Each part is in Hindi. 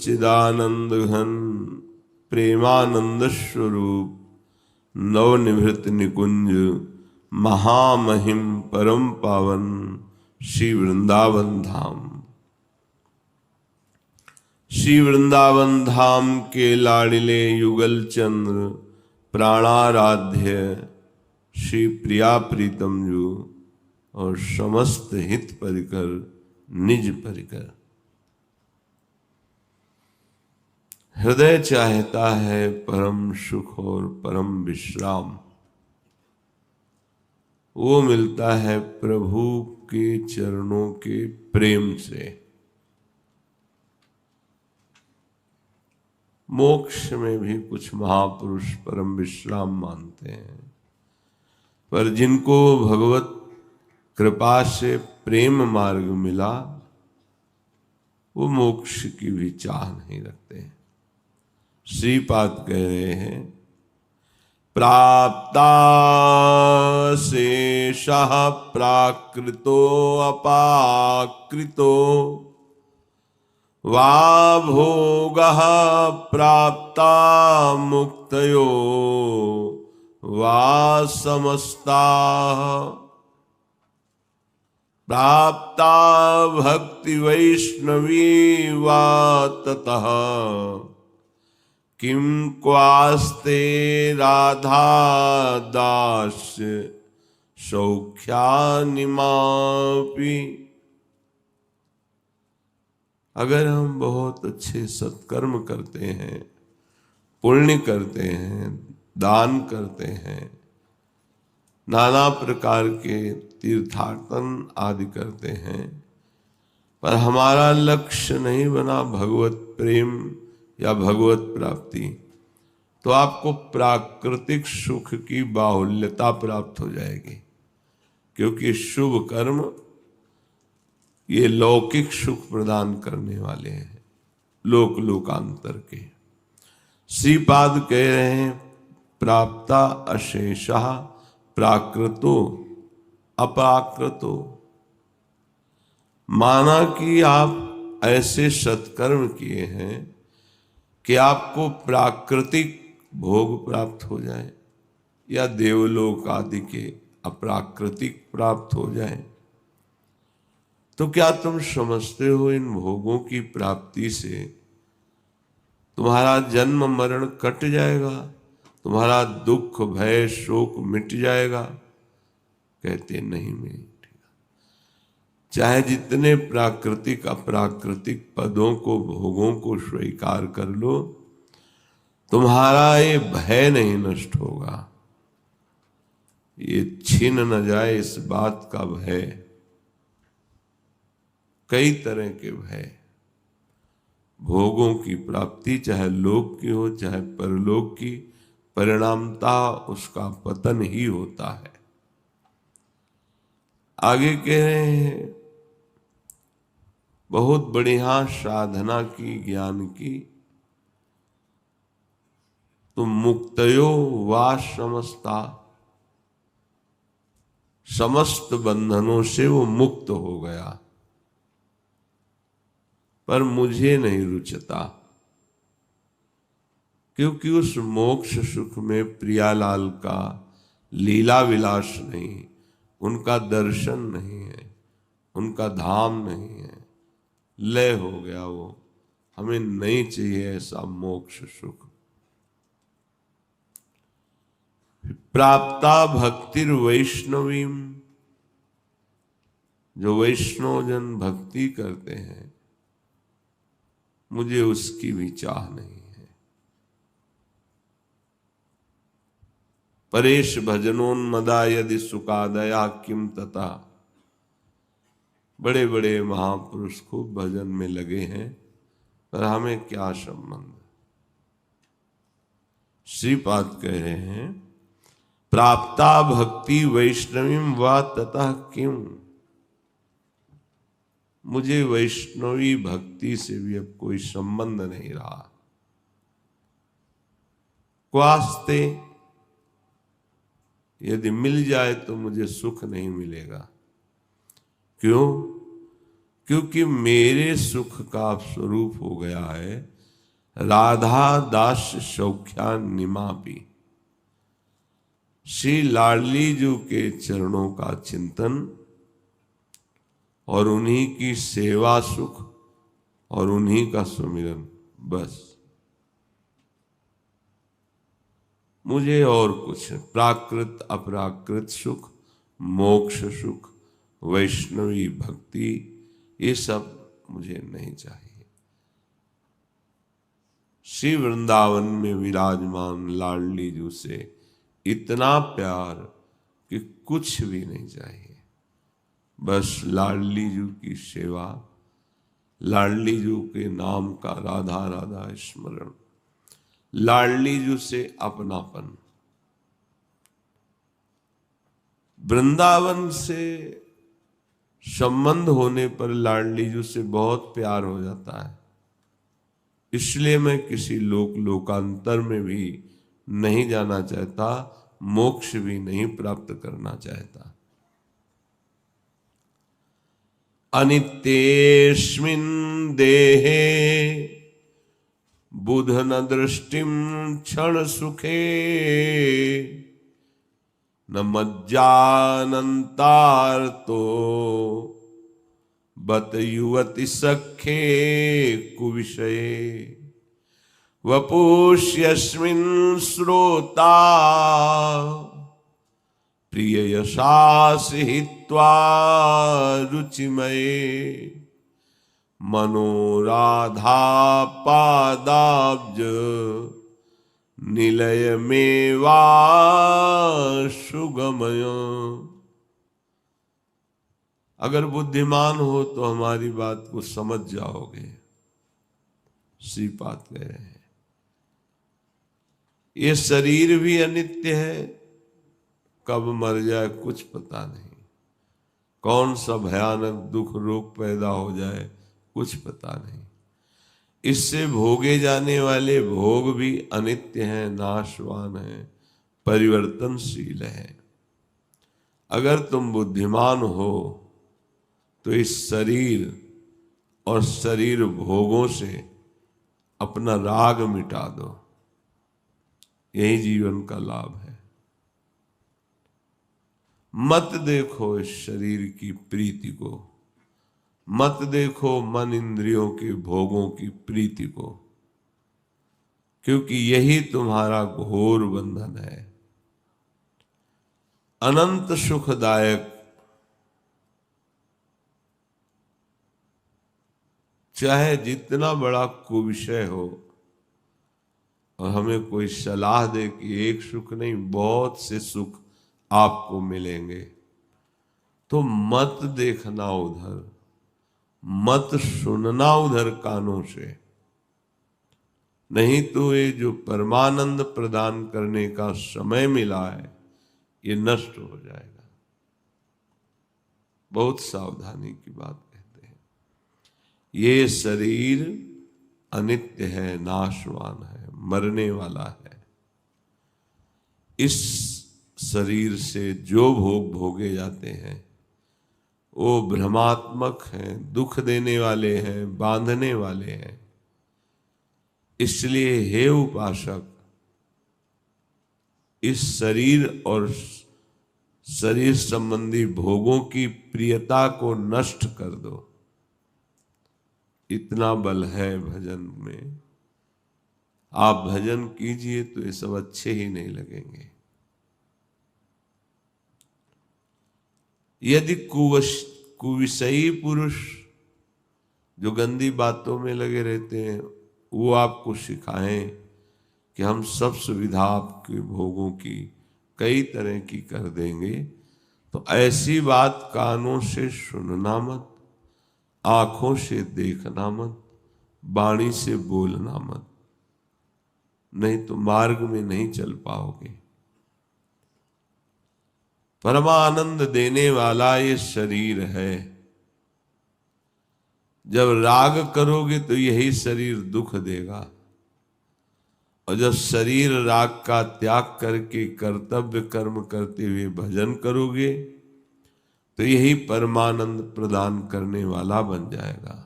सच्चिदानंद घन प्रेमानंद स्वरूप नवनिभृत निकुंज महामहिम परम पावन श्री वृंदावन धाम। श्री वृंदावन धाम के लाडिले युगल चंद्र प्राणाराध्य श्री प्रिया प्रीतम जू और समस्त हित परिकर निज परिकर। हृदय चाहता है परम सुख और परम विश्राम, वो मिलता है प्रभु के चरणों के प्रेम से। मोक्ष में भी कुछ महापुरुष परम विश्राम मानते हैं, पर जिनको भगवत कृपा से प्रेम मार्ग मिला वो मोक्ष की भी चाह नहीं रखते। श्रीपाद कह रहे हैं, प्राप्ता शेषः प्राकृतो अपाकृतो वा भोगः प्राप्ता मुक्तयो वा समस्ताः प्राप्ता भक्ति वैष्णवी वा ततः किम क्वास्ते राधा दास्य सौख्यानिमापि। अगर हम बहुत अच्छे सत्कर्म करते हैं, पुण्य करते हैं, दान करते हैं, नाना प्रकार के तीर्थाटन आदि करते हैं, पर हमारा लक्ष्य नहीं बना भगवत प्रेम या भगवत प्राप्ति, तो आपको प्राकृतिक सुख की बाहुल्यता प्राप्त हो जाएगी। क्योंकि शुभ कर्म ये लौकिक सुख प्रदान करने वाले हैं, लोक लोकांतर के। श्रीपाद कह रहे हैं, प्राप्ता अशेषः प्राकृतो अप्राकृतो। माना कि आप ऐसे सत्कर्म किए हैं कि आपको प्राकृतिक भोग प्राप्त हो जाए या देवलोक आदि के अप्राकृतिक प्राप्त हो जाए, तो क्या तुम समझते हो इन भोगों की प्राप्ति से तुम्हारा जन्म मरण कट जाएगा, तुम्हारा दुख भय शोक मिट जाएगा? कहते नहीं मिटेगा। चाहे जितने प्राकृतिक अप्राकृतिक पदों को भोगों को स्वीकार कर लो, तुम्हारा ये भय नहीं नष्ट होगा। ये छीन न जाए इस बात का भय। कई तरह के भय, भोगों की प्राप्ति चाहे लोक की हो चाहे परलोक की, परिणामता उसका पतन ही होता है। आगे कह रहे हैं, बहुत बढ़िया साधना की ज्ञान की तो मुक्तयो वा समस्ता, समस्त बंधनों से वो मुक्त हो गया, पर मुझे नहीं रुचता। क्योंकि उस मोक्ष सुख में प्रियालाल का लीला विलास नहीं, उनका दर्शन नहीं है, उनका धाम नहीं है, लय हो गया वो। हमें नहीं चाहिए ऐसा मोक्ष सुख। प्राप्ता भक्तिर वैष्णवीम, जो वैष्णव जन भक्ति करते हैं, मुझे उसकी भी चाह नहीं है। परेश भजनोन्मदा यदि सुखादया किम तथा। बड़े बड़े महापुरुष खूब भजन में लगे हैं, पर हमें क्या संबंध? श्रीपाद कह रहे हैं, प्राप्ता भक्ति वैष्णवीम वा ततः किम। मुझे वैष्णवी भक्ति से भी अब कोई संबंध नहीं रहा। क्वास्ते, यदि मिल जाए तो मुझे सुख नहीं मिलेगा। क्यों? क्योंकि मेरे सुख का स्वरूप हो गया है राधा दास सौख्या निमापी। श्री लाडली जी के चरणों का चिंतन और उन्हीं की सेवा सुख और उन्हीं का सुमिरन, बस मुझे और कुछ प्राकृत अपराकृत सुख, मोक्ष सुख, वैष्णवी भक्ति, ये सब मुझे नहीं चाहिए। श्री वृंदावन में विराजमान लाडली जी से इतना प्यार कि कुछ भी नहीं चाहिए, बस लाडली जी की सेवा, लाडली जी के नाम का राधा राधा स्मरण, लाडली जी से अपनापन। वृंदावन से संबंध होने पर लाडली जी से बहुत प्यार हो जाता है, इसलिए मैं किसी लोकांतर में भी नहीं जाना चाहता, मोक्ष भी नहीं प्राप्त करना चाहता। अनित्येस्मिन् देहे बुधन दृष्टिम क्षण सुखे न मज्जानन्तार्तो बत युवति सखे कुविषये वपुष्यस्मिन् श्रोता प्रिय यशास हित्वा रुचिमये मनोराधा पादाब्ज निलय मेवा सुगमय। अगर बुद्धिमान हो तो हमारी बात को समझ जाओगे। श्रीपाद कह रहे हैं ये शरीर भी अनित्य है, कब मर जाए कुछ पता नहीं, कौन सा भयानक दुख रोग पैदा हो जाए कुछ पता नहीं। इससे भोगे जाने वाले भोग भी अनित्य हैं, नाशवान हैं, परिवर्तनशील हैं। अगर तुम बुद्धिमान हो तो इस शरीर और शरीर भोगों से अपना राग मिटा दो, यही जीवन का लाभ है। मत देखो इस शरीर की प्रीति को, मत देखो मन इंद्रियों के भोगों की प्रीति को, क्योंकि यही तुम्हारा घोर बंधन है। अनंत सुखदायक चाहे जितना बड़ा कुविषय हो, और हमें कोई सलाह दे कि एक सुख नहीं बहुत से सुख आपको मिलेंगे, तो मत देखना उधर, मत सुनना उधर कानों से, नहीं तो ये जो परमानंद प्रदान करने का समय मिला है ये नष्ट हो जाएगा। बहुत सावधानी की बात कहते हैं। ये शरीर अनित्य है, नाशवान है, मरने वाला है। इस शरीर से जो भोग भोगे जाते हैं वो भ्रमात्मक हैं, दुख देने वाले हैं, बांधने वाले हैं। इसलिए हे उपासक, इस शरीर और शरीर संबंधी भोगों की प्रियता को नष्ट कर दो। इतना बल है भजन में। आप भजन कीजिए तो ये सब अच्छे ही नहीं लगेंगे। यदि कुविषयी पुरुष जो गंदी बातों में लगे रहते हैं वो आपको सिखाएं कि हम सब सुविधा आपके भोगों की कई तरह की कर देंगे, तो ऐसी बात कानों से सुनना मत, आंखों से देखना मत, वाणी से बोलना मत, नहीं तो मार्ग में नहीं चल पाओगे। परमानंद देने वाला ये शरीर है। जब राग करोगे तो यही शरीर दुख देगा, और जब शरीर राग का त्याग करके कर्तव्य कर्म करते हुए भजन करोगे तो यही परमानंद प्रदान करने वाला बन जाएगा।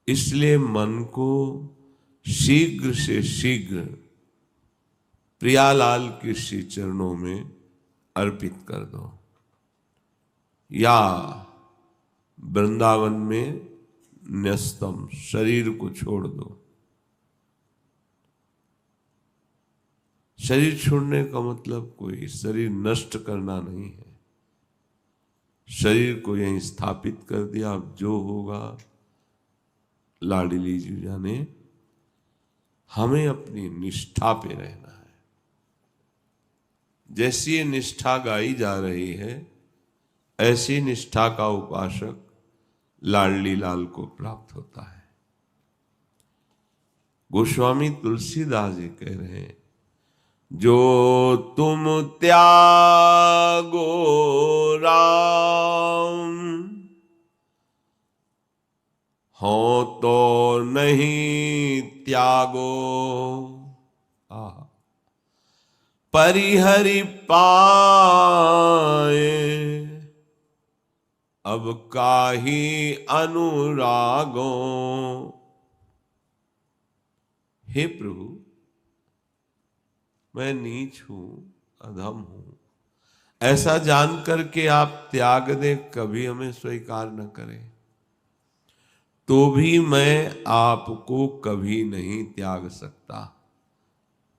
इसलिए मन को शीघ्र से शीघ्र प्रियालाल के श्री चरणों में अर्पित कर दो, या वृंदावन में न्यस्तम शरीर को छोड़ दो। शरीर छोड़ने का मतलब कोई शरीर नष्ट करना नहीं है। शरीर को यहीं स्थापित कर दिया, अब जो होगा लाडली जी जाने। हमें अपनी निष्ठा पे रहना है। जैसी ये निष्ठा गाई जा रही है, ऐसी निष्ठा का उपासक लाडली लाल को प्राप्त होता है। गोस्वामी तुलसीदास जी कह रहे हैं, जो तुम त्यागो राम, हो तो नहीं त्यागो। परिहरि पाए अब काहि अनुरागो। हे प्रभु, मैं नीच हूं, अधम हूं, ऐसा जान करके आप त्याग दें, कभी हमें स्वीकार न करें, तो भी मैं आपको कभी नहीं त्याग सकता।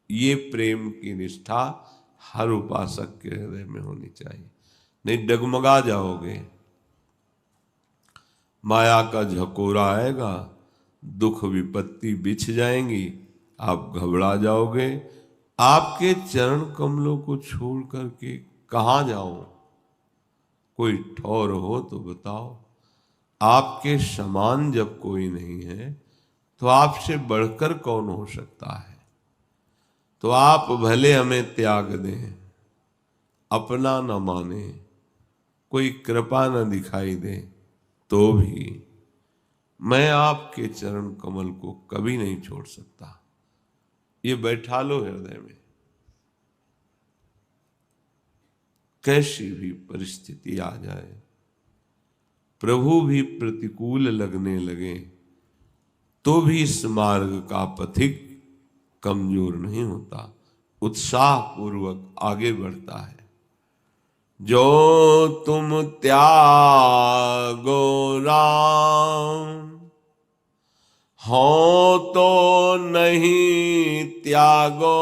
ये प्रेम की निष्ठा हर उपासक के हृदय में होनी चाहिए, नहीं डगमगा जाओगे। माया का झकोरा आएगा, दुख विपत्ति बिछ जाएंगी, आप घबरा जाओगे। आपके चरण कमलों को छोड़ करके कहाँ जाऊं? कोई ठौर हो तो बताओ। आपके समान जब कोई नहीं है तो आपसे बढ़कर कौन हो सकता है? तो आप भले हमें त्याग दें, अपना न माने, कोई कृपा न दिखाई दे, तो भी मैं आपके चरण कमल को कभी नहीं छोड़ सकता। ये बैठा लो हृदय में। कैसी भी परिस्थिति आ जाए, प्रभु भी प्रतिकूल लगने लगे, तो भी इस मार्ग का पथिक कमजोर नहीं होता, उत्साह पूर्वक आगे बढ़ता है। जो तुम त्यागो राम, हो तो नहीं त्यागो।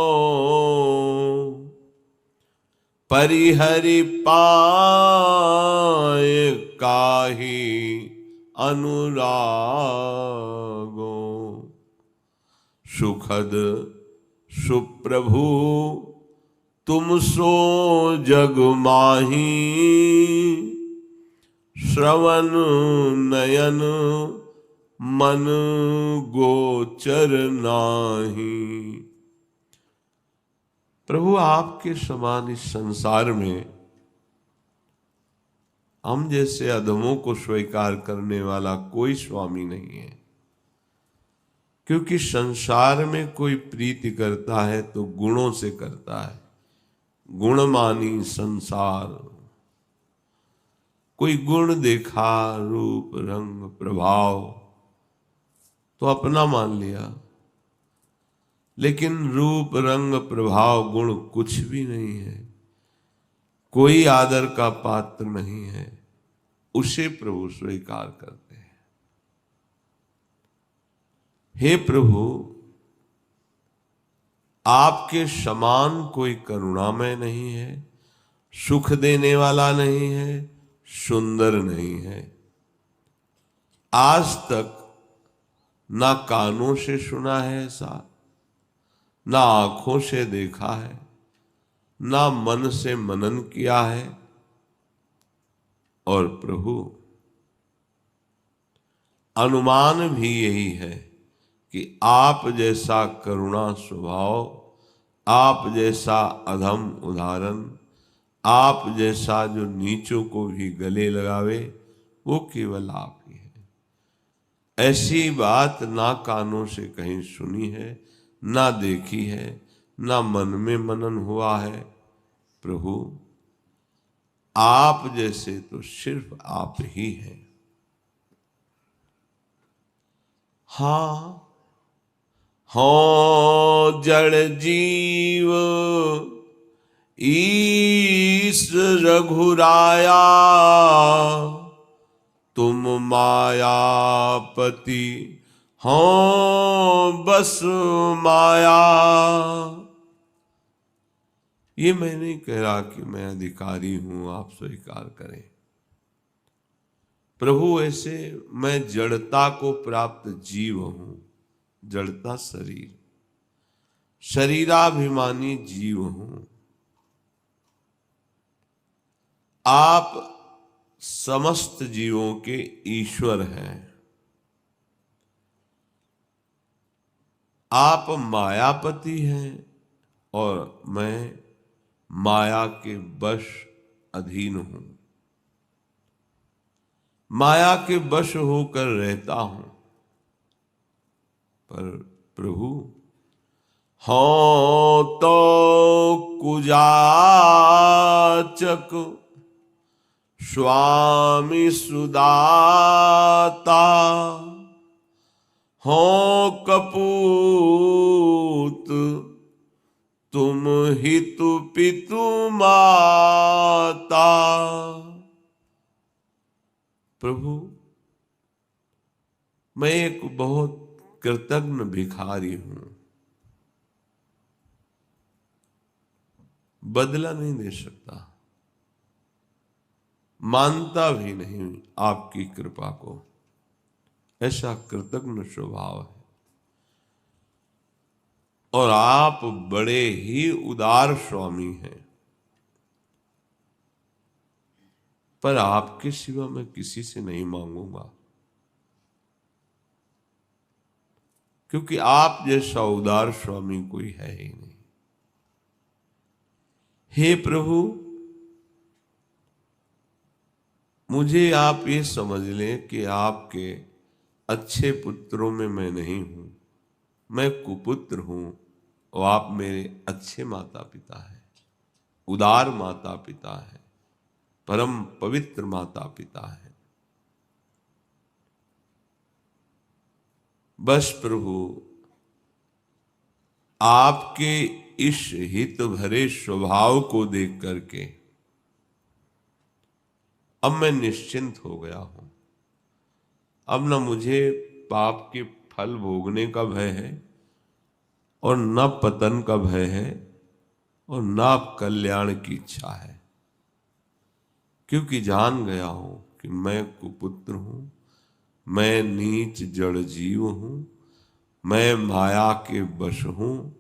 परिहरि पाए काहि अनुरागो। सुखद सुप्रभु तुम सो जग माही, श्रवण नयन मन गोचर नाही। प्रभु, आपके समान इस संसार में हम जैसे अधमों को स्वीकार करने वाला कोई स्वामी नहीं है। क्योंकि संसार में कोई प्रीति करता है तो गुणों से करता है, गुणमानी संसार। कोई गुण देखा, रूप रंग प्रभाव, तो अपना मान लिया, लेकिन रूप रंग प्रभाव गुण कुछ भी नहीं है, कोई आदर का पात्र नहीं है, उसे प्रभु स्वीकार करते हैं। हे प्रभु, आपके समान कोई करुणामय नहीं है, सुख देने वाला नहीं है, सुंदर नहीं है। आज तक ना कानों से सुना है ऐसा, ना आंखों से देखा है, ना मन से मनन किया है। और प्रभु, अनुमान भी यही है कि आप जैसा करुणा स्वभाव, आप जैसा अधम उदाहरण, आप जैसा जो नीचों को भी गले लगावे, वो केवल आप ही है। ऐसी बात ना कानों से कहीं सुनी है, ना देखी है, ना मन में मनन हुआ है। प्रभु, आप जैसे तो सिर्फ आप ही हैं। हाँ, हो जड़ जीव ईश रघुराया, तुम मायापति हो बस माया। ये मैं नहीं कह रहा कि मैं अधिकारी हूं, आप स्वीकार करें प्रभु। ऐसे मैं जड़ता को प्राप्त जीव हूं, जड़ता शरीर, शरीराभिमानी जीव हूं। आप समस्त जीवों के ईश्वर हैं। आप मायापति हैं और मैं माया के वश अधीन हूं, माया के वश होकर रहता हूं। पर प्रभु हो तो कुजाचक स्वामी सुदाता, हो कपूत तुम हितु पितु माता। प्रभु मैं एक बहुत कृतज्ञ भिखारी हूं, बदला नहीं दे सकता, मानता भी नहीं आपकी कृपा को। ऐसा कृतज्ञ स्वभाव है। और आप बड़े ही उदार स्वामी हैं, पर आपके सिवा मैं किसी से नहीं मांगूंगा, क्योंकि आप जैसा उदार स्वामी कोई है ही नहीं। हे प्रभु, मुझे आप ये समझ लें कि आपके अच्छे पुत्रों में मैं नहीं हूं, मैं कुपुत्र हूं और आप मेरे अच्छे माता पिता हैं, उदार माता पिता हैं, परम पवित्र माता पिता हैं। बस प्रभु आपके इस हित भरे स्वभाव को देख करके अब मैं निश्चिंत हो गया हूं। अब न मुझे पाप के फल भोगने का भय है और न पतन का भय है और न कल्याण की इच्छा है, क्योंकि जान गया हूं कि मैं कुपुत्र हूं, मैं नीच जड़ जीव हूं, मैं माया के वश हूं।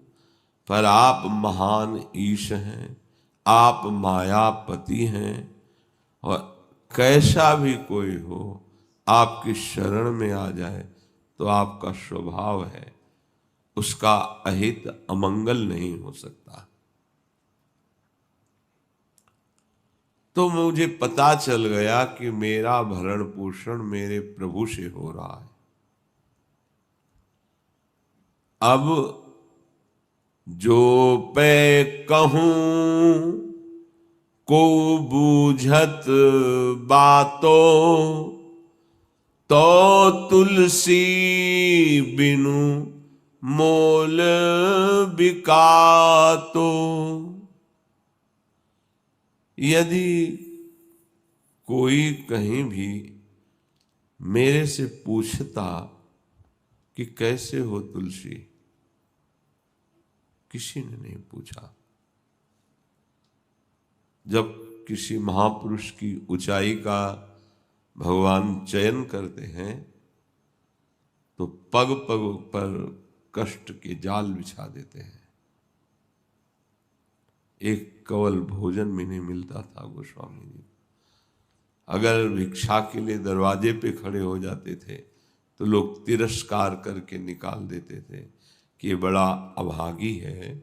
पर आप महान ईश हैं, आप मायापति हैं, और कैसा भी कोई हो आपकी शरण में आ जाए तो आपका स्वभाव है, उसका अहित अमंगल नहीं हो सकता। तो मुझे पता चल गया कि मेरा भरण पोषण मेरे प्रभु से हो रहा है। अब जो पे कहूं को बूझत बातो, तो तुलसी बिनु मोल बिकातो। यदि कोई कहीं भी मेरे से पूछता कि कैसे हो तुलसी, किसी ने नहीं पूछा। जब किसी महापुरुष की ऊंचाई का भगवान चयन करते हैं तो पग पग पर कष्ट के जाल बिछा देते हैं। एक कवल भोजन भी नहीं मिलता था गोस्वामी जी। अगर भिक्षा के लिए दरवाजे पे खड़े हो जाते थे तो लोग तिरस्कार करके निकाल देते थे कि ये बड़ा अभागी है,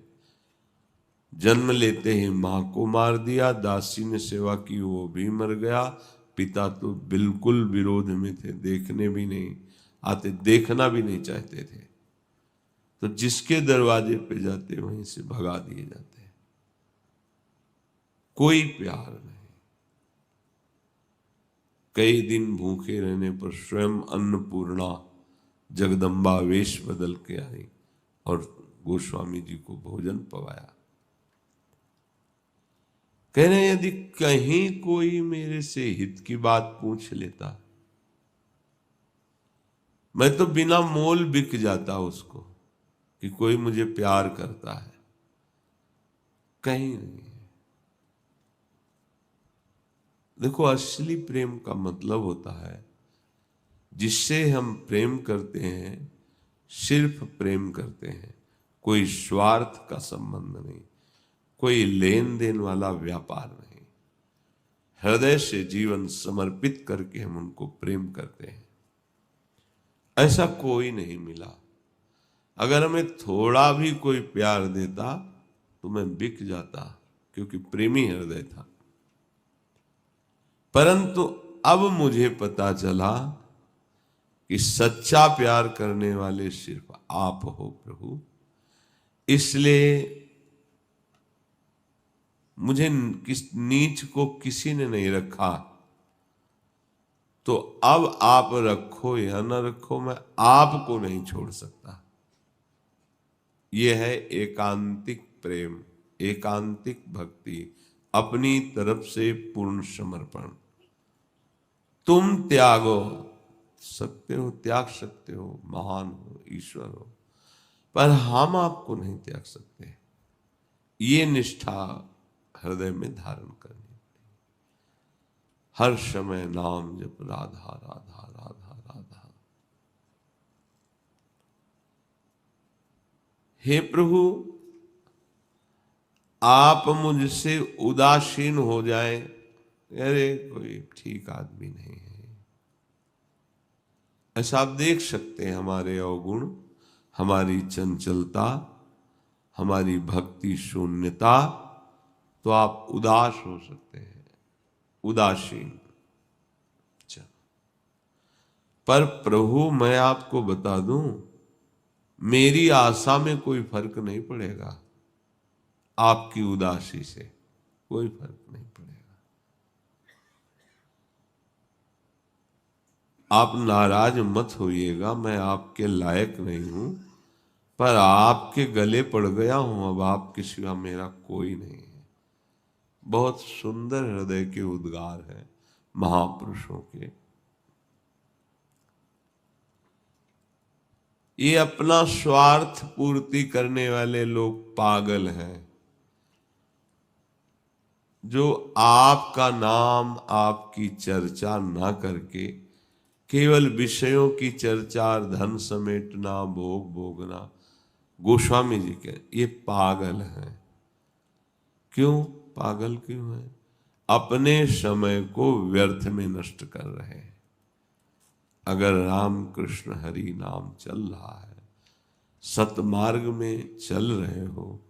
जन्म लेते ही मां को मार दिया, दासी ने सेवा की वो भी मर गया, पिता तो बिल्कुल विरोध में थे, देखने भी नहीं आते, देखना भी नहीं चाहते थे। तो जिसके दरवाजे पे जाते वहीं से भगा दिए जाते, कोई प्यार नहीं। कई दिन भूखे रहने पर स्वयं अन्नपूर्णा जगदम्बा वेश बदल के आई और गोस्वामी जी को भोजन पवाया। कह रहे यदि कहीं कोई मेरे से हित की बात पूछ लेता, मैं तो बिना मोल बिक जाता उसको, कि कोई मुझे प्यार करता है। कहीं नहीं। देखो, असली प्रेम का मतलब होता है जिससे हम प्रेम करते हैं, सिर्फ प्रेम करते हैं, कोई स्वार्थ का संबंध नहीं, कोई लेन देन वाला व्यापार नहीं, हृदय से जीवन समर्पित करके हम उनको प्रेम करते हैं। ऐसा कोई नहीं मिला। अगर हमें थोड़ा भी कोई प्यार देता तो मैं बिक जाता, क्योंकि प्रेमी हृदय था। परंतु अब मुझे पता चला कि सच्चा प्यार करने वाले सिर्फ आप हो प्रभु, इसलिए मुझे किस नीच को किसी ने नहीं रखा। तो अब आप रखो या न रखो, मैं आपको नहीं छोड़ सकता। यह है एकांतिक प्रेम, एकांतिक भक्ति, अपनी तरफ से पूर्ण समर्पण। तुम त्यागो सकते हो, त्याग सकते हो, महान हो, ईश्वर हो, पर हम आपको नहीं त्याग सकते। ये निष्ठा हृदय में धारण करनी। हर समय नाम जप राधा राधा राधा राधा। हे प्रभु, आप मुझसे उदासीन हो जाए, अरे कोई ठीक आदमी नहीं है, ऐसा आप देख सकते हैं। हमारे अवगुण, हमारी चंचलता, हमारी भक्ति शून्यता, तो आप उदास हो सकते हैं, उदासीन। पर प्रभु, मैं आपको बता दूं, मेरी आशा में कोई फर्क नहीं पड़ेगा, आपकी उदासी से कोई फर्क नहीं पड़ेगा। आप नाराज मत होइएगा, मैं आपके लायक नहीं हूं, पर आपके गले पड़ गया हूं, अब आपके सिवा मेरा कोई नहीं है। बहुत सुंदर हृदय के उद्गार है महापुरुषों के। ये अपना स्वार्थ पूर्ति करने वाले लोग पागल हैं, जो आपका नाम, आपकी चर्चा ना करके केवल विषयों की चर्चा, धन समेटना, भोग भोगना। गोस्वामी जी के ये पागल हैं। क्यों पागल क्यों है? अपने समय को व्यर्थ में नष्ट कर रहे हैं। अगर राम कृष्ण हरि नाम चल रहा है, सतमार्ग में चल रहे हो,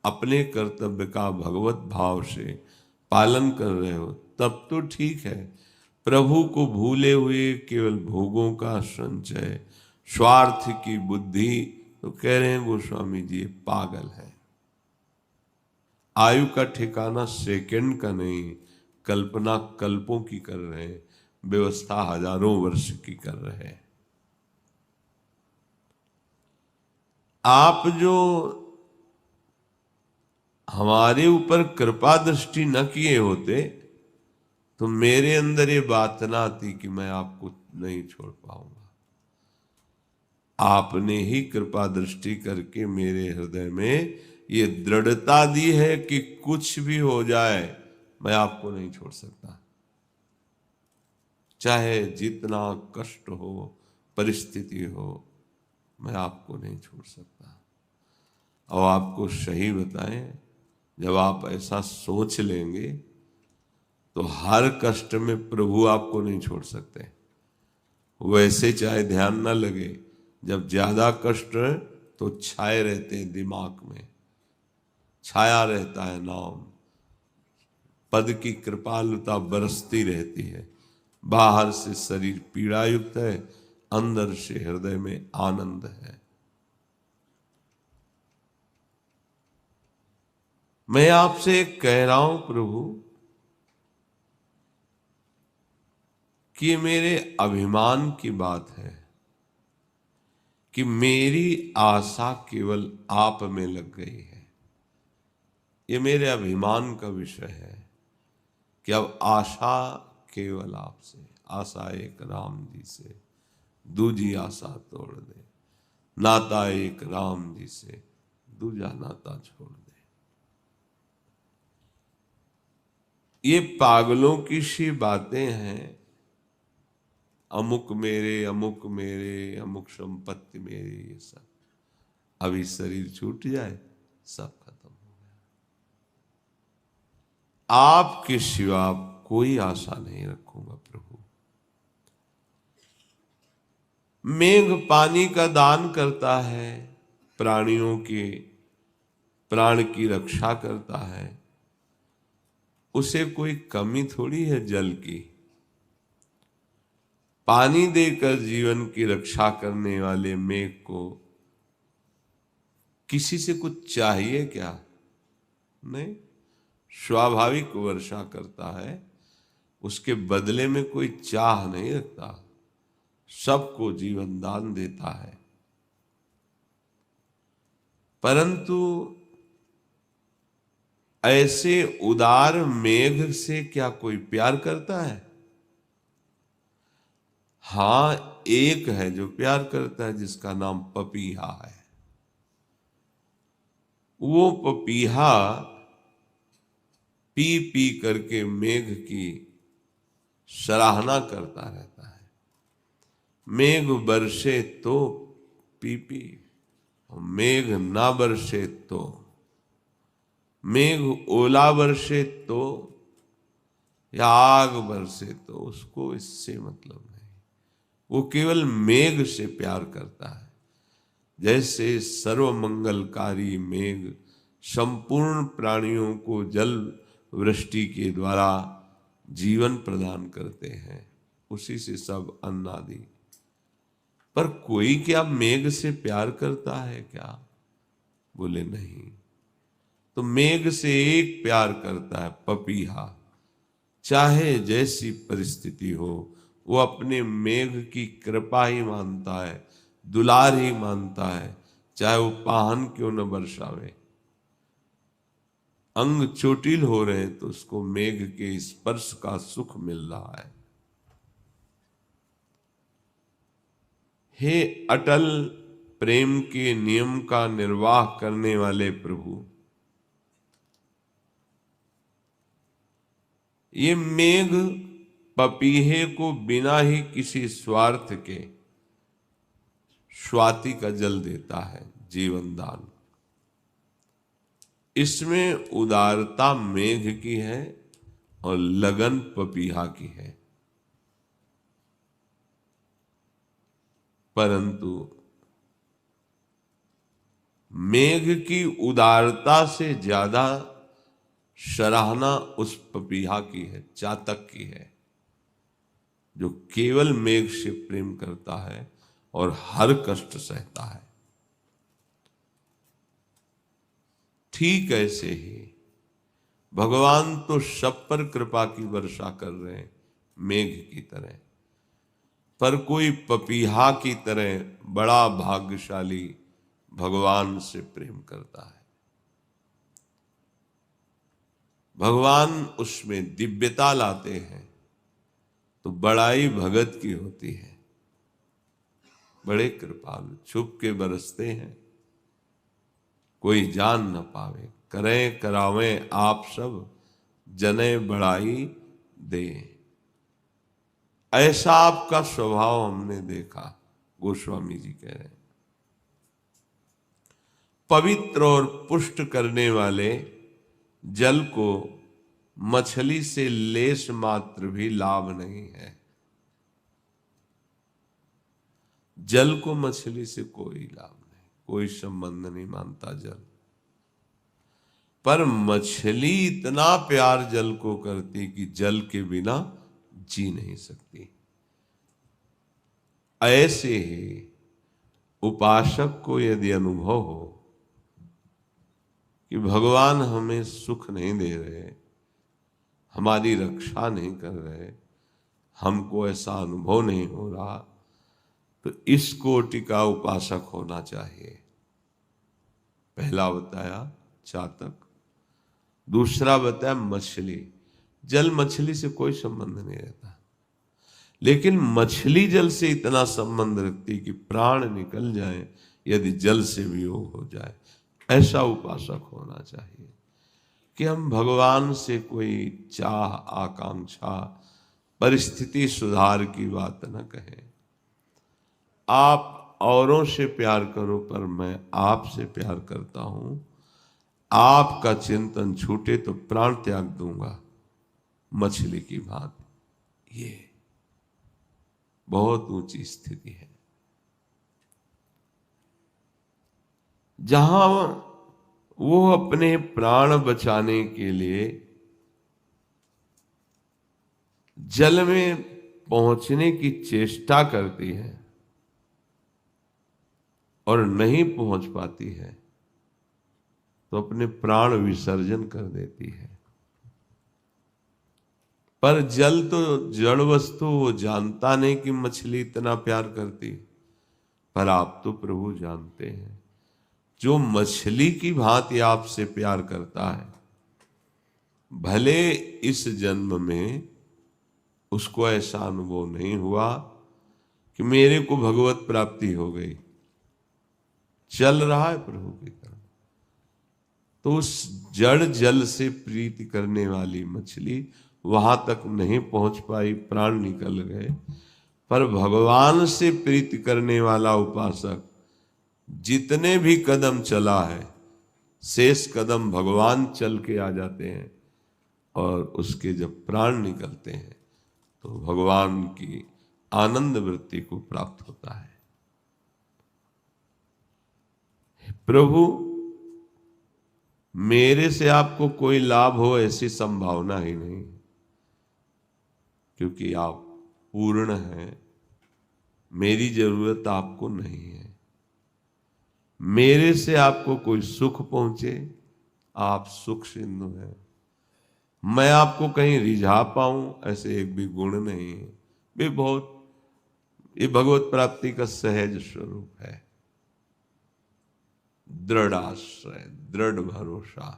अपने कर्तव्य का भगवत भाव से पालन कर रहे हो, तब तो ठीक है। प्रभु को भूले हुए केवल भोगों का संचय, स्वार्थ की बुद्धि, तो कह रहे हैं गोस्वामी जी पागल है। आयु का ठिकाना सेकंड का नहीं, कल्पना कल्पों की कर रहे हैं, व्यवस्था हजारों वर्ष की कर रहे हैं। आप जो हमारे ऊपर कृपा दृष्टि न किए होते तो मेरे अंदर ये बात ना आती कि मैं आपको नहीं छोड़ पाऊंगा। आपने ही कृपा दृष्टि करके मेरे हृदय में ये दृढ़ता दी है कि कुछ भी हो जाए मैं आपको नहीं छोड़ सकता। चाहे जितना कष्ट हो, परिस्थिति हो, मैं आपको नहीं छोड़ सकता। और आपको सही बताएं, जब आप ऐसा सोच लेंगे तो हर कष्ट में प्रभु आपको नहीं छोड़ सकते। वैसे चाहे ध्यान ना लगे, जब ज्यादा कष्ट है तो छाए रहते हैं दिमाग में, छाया रहता है नाम, पद की कृपालुता बरसती रहती है। बाहर से शरीर पीड़ा युक्त है, अंदर से हृदय में आनंद है। मैं आपसे कह रहा हूं प्रभु, कि ये मेरे अभिमान की बात है कि मेरी आशा केवल आप में लग गई है। ये मेरे अभिमान का विषय है कि अब आशा केवल आपसे, आशा एक राम जी से, दूजी आशा तोड़ दे, नाता एक राम जी से, दूजा नाता छोड़ दे। ये पागलों की सी बातें हैं, अमुक मेरे, अमुक मेरे, अमुक संपत्ति मेरी, ये सब अभी शरीर छूट जाए सब खत्म हो गया। आपके सिवा कोई आशा नहीं रखूंगा प्रभु। मेघ पानी का दान करता है, प्राणियों के प्राण की रक्षा करता है, उसे कोई कमी थोड़ी है जल की। पानी देकर जीवन की रक्षा करने वाले मेघ को किसी से कुछ चाहिए क्या? नहीं, स्वाभाविक वर्षा करता है, उसके बदले में कोई चाह नहीं रखता, सबको जीवन दान देता है। परंतु ऐसे उदार मेघ से क्या कोई प्यार करता है? हां, एक है जो प्यार करता है, जिसका नाम पपीहा है। वो पपीहा पी पी करके मेघ की सराहना करता रहता है। मेघ बरसे तो पी पी, मेघ ना बरसे तो, मेघ ओला बरसे तो या आग बरसे तो उसको इससे मतलब नहीं। वो केवल मेघ से प्यार करता है। जैसे सर्वमंगलकारी मेघ संपूर्ण प्राणियों को जल वृष्टि के द्वारा जीवन प्रदान करते हैं, उसी से सब अन्न आदि। पर कोई क्या मेघ से प्यार करता है क्या? बोले नहीं। तो मेघ से एक प्यार करता है, पपीहा। चाहे जैसी परिस्थिति हो, वो अपने मेघ की कृपा ही मानता है, दुलार ही मानता है, चाहे वो पाहन क्यों न बरसावे। अंग चोटिल हो रहे तो उसको मेघ के स्पर्श का सुख मिल रहा है। हे अटल प्रेम के नियम का निर्वाह करने वाले प्रभु, ये मेघ पपीहे को बिना ही किसी स्वार्थ के स्वाति का जल देता है, जीवन दान। इसमें उदारता मेघ की है और लगन पपीहा की है। परंतु मेघ की उदारता से ज्यादा सराहना उस पपीहा की है, चातक की है, जो केवल मेघ से प्रेम करता है और हर कष्ट सहता है। ठीक ऐसे ही भगवान तो सब पर कृपा की वर्षा कर रहे हैं मेघ की तरह, पर कोई पपीहा की तरह बड़ा भाग्यशाली भगवान से प्रेम करता है। भगवान उसमें दिव्यता लाते हैं तो बड़ाई भगत की होती है। बड़े कृपालु, छुप के बरसते हैं, कोई जान न पावे, करें करावें आप सब, जने बड़ाई दे। ऐसा आपका स्वभाव हमने देखा, गोस्वामी जी कह रहे हैं। पवित्र और पुष्ट करने वाले जल को मछली से लेश मात्र भी लाभ नहीं है। जल को मछली से कोई लाभ नहीं, कोई संबंध नहीं मानता जल। पर मछली इतना प्यार जल को करती कि जल के बिना जी नहीं सकती। ऐसे ही उपासक को यदि अनुभव हो कि भगवान हमें सुख नहीं दे रहे, हमारी रक्षा नहीं कर रहे, हमको ऐसा अनुभव नहीं हो रहा, तो इस कोटि का उपासक होना चाहिए। पहला बताया चातक, दूसरा बताया मछली। जल मछली से कोई संबंध नहीं रहता, लेकिन मछली जल से इतना संबंध रखती कि प्राण निकल जाए यदि जल से वियोग हो जाए। ऐसा उपासक होना चाहिए कि हम भगवान से कोई चाह, आकांक्षा, परिस्थिति सुधार की बात न कहें। आप औरों से प्यार करो, पर मैं आपसे प्यार करता हूं। आपका चिंतन छूटे तो प्राण त्याग दूंगा, मछली की भांति। ये बहुत ऊंची स्थिति है, जहां वो अपने प्राण बचाने के लिए जल में पहुंचने की चेष्टा करती है और नहीं पहुंच पाती है, तो अपने प्राण विसर्जन कर देती है। पर जल तो जड़ वस्तु, वो जानता नहीं कि मछली इतना प्यार करती। पर आप तो प्रभु जानते हैं, जो मछली की भांति आपसे प्यार करता है, भले इस जन्म में उसको ऐसा अनुभव नहीं हुआ कि मेरे को भगवत प्राप्ति हो गई, चल रहा है प्रभु की तरफ, तो उस जड़ जल से प्रीति करने वाली मछली वहां तक नहीं पहुंच पाई, प्राण निकल गए। पर भगवान से प्रीति करने वाला उपासक जितने भी कदम चला है, शेष कदम भगवान चल के आ जाते हैं, और उसके जब प्राण निकलते हैं तो भगवान की आनंद वृत्ति को प्राप्त होता है। प्रभु, मेरे से आपको कोई लाभ हो ऐसी संभावना ही नहीं, क्योंकि आप पूर्ण हैं, मेरी जरूरत आपको नहीं है। मेरे से आपको कोई सुख पहुंचे, आप सुख सिंधु हैं। मैं आपको कहीं रिझा पाऊं ऐसे एक भी गुण नहीं है। भी बहुत, ये भगवत प्राप्ति का सहज स्वरूप है। दृढ़ आश्रय, दृढ़ भरोसा।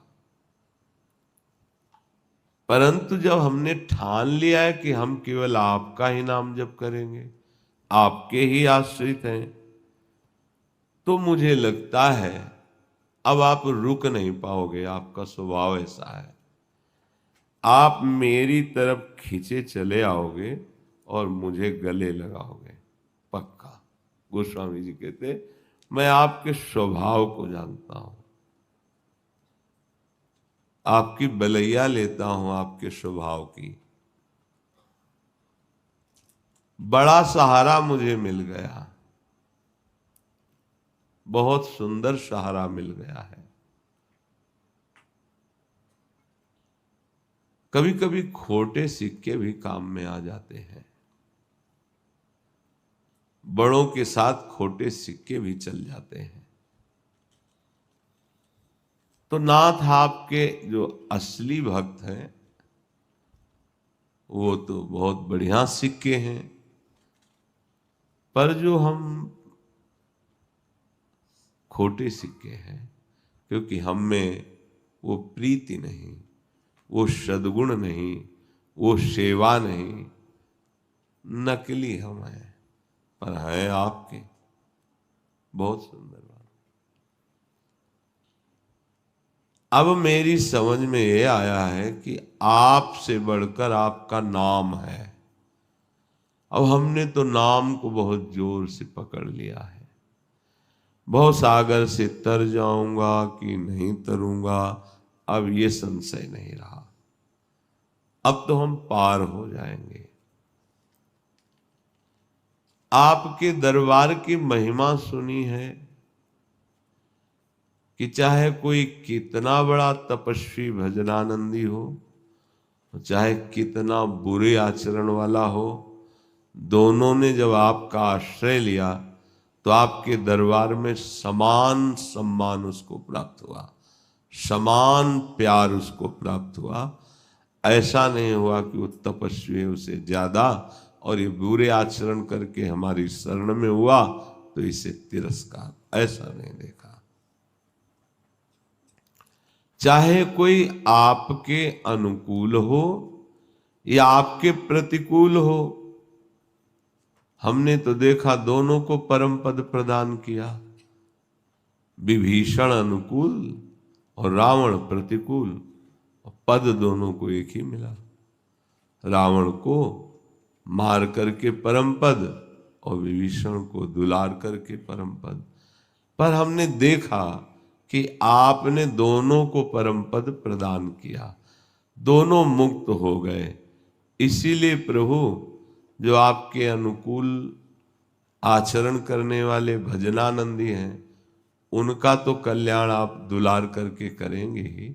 परंतु जब हमने ठान लिया है कि हम केवल आपका ही नाम जप करेंगे, आपके ही आश्रित हैं, तो मुझे लगता है अब आप रुक नहीं पाओगे। आपका स्वभाव ऐसा है, आप मेरी तरफ खींचे चले आओगे और मुझे गले लगाओगे, पक्का। गोस्वामी जी कहते, मैं आपके स्वभाव को जानता हूं, आपकी बलैया लेता हूं, आपके स्वभाव की। बड़ा सहारा मुझे मिल गया, बहुत सुंदर सहारा मिल गया है। कभी कभी खोटे सिक्के भी काम में आ जाते हैं, बड़ों के साथ खोटे सिक्के भी चल जाते हैं। तो नाथ आपके जो असली भक्त हैं, वो तो बहुत बढ़िया सिक्के हैं, पर जो हम खोटे सिक्के हैं, क्योंकि हम में वो प्रीति नहीं, वो सद्गुण नहीं, वो सेवा नहीं, नकली हम हैं, पर हैं आपके। बहुत सुंदर बात। अब मेरी समझ में ये आया है कि आपसे बढ़कर आपका नाम है। अब हमने तो नाम को बहुत जोर से पकड़ लिया है। बहुत सागर से तर जाऊंगा कि नहीं तरूंगा, अब ये संशय नहीं रहा। अब तो हम पार हो जाएंगे। आपके दरबार की महिमा सुनी है कि चाहे कोई कितना बड़ा तपस्वी भजनानंदी हो, चाहे कितना बुरे आचरण वाला हो, दोनों ने जब आपका आश्रय लिया तो आपके दरबार में समान सम्मान उसको प्राप्त हुआ, समान प्यार उसको प्राप्त हुआ। ऐसा नहीं हुआ कि वो तपस्वी उसे ज्यादा और ये बुरे आचरण करके हमारी शरण में हुआ तो इसे तिरस्कार, ऐसा नहीं देखा। चाहे कोई आपके अनुकूल हो या आपके प्रतिकूल हो, हमने तो देखा दोनों को परम पद प्रदान किया। विभीषण अनुकूल और रावण प्रतिकूल, पद दोनों को एक ही मिला। रावण को मार करके परम पद और विभीषण को दुलार करके परम पद। पर हमने देखा कि आपने दोनों को परम पद प्रदान किया, दोनों मुक्त हो गए। इसीलिए प्रभु जो आपके अनुकूल आचरण करने वाले भजनानंदी हैं, उनका तो कल्याण आप दुलार करके करेंगे ही,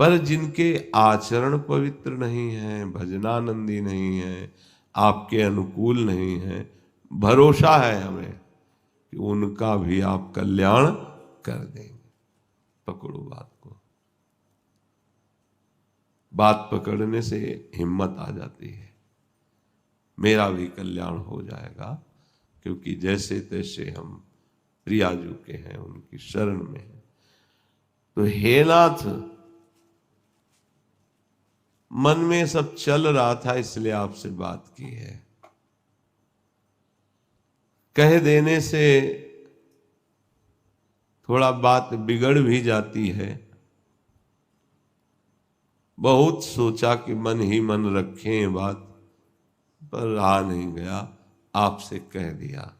पर जिनके आचरण पवित्र नहीं है, भजनानंदी नहीं है, आपके अनुकूल नहीं है, भरोसा है हमें कि उनका भी आप कल्याण कर देंगे। पकड़ो बात को, बात पकड़ने से हिम्मत आ जाती है। मेरा भी कल्याण हो जाएगा, क्योंकि जैसे तैसे हम प्रियाजू के हैं, उनकी शरण में हैं। तो हे नाथ, मन में सब चल रहा था इसलिए आपसे बात की है। कह देने से थोड़ा बात बिगड़ भी जाती है। बहुत सोचा कि मन ही मन रखें बात, पर रहा नहीं गया, आपसे कह दिया।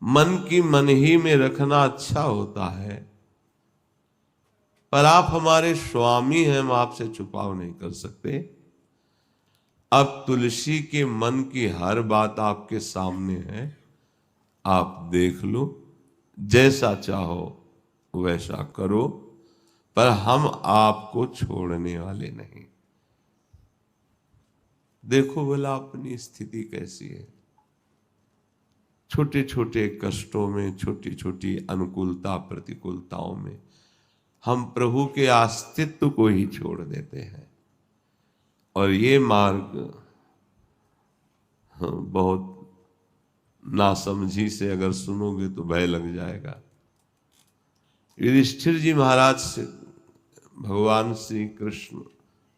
मन की मन ही में रखना अच्छा होता है, पर आप हमारे स्वामी हैं, हम आपसे छुपाव नहीं कर सकते। अब तुलसी के मन की हर बात आपके सामने है, आप देख लो, जैसा चाहो वैसा करो, पर हम आपको छोड़ने वाले नहीं। देखो भला अपनी स्थिति कैसी है। छोटे छोटे कष्टों में, छोटी छोटी अनुकूलता प्रतिकूलताओं में हम प्रभु के अस्तित्व को ही छोड़ देते हैं। और ये मार्ग बहुत नासमझी से अगर सुनोगे तो भय लग जाएगा। युधिष्ठिर जी महाराज से भगवान श्री कृष्ण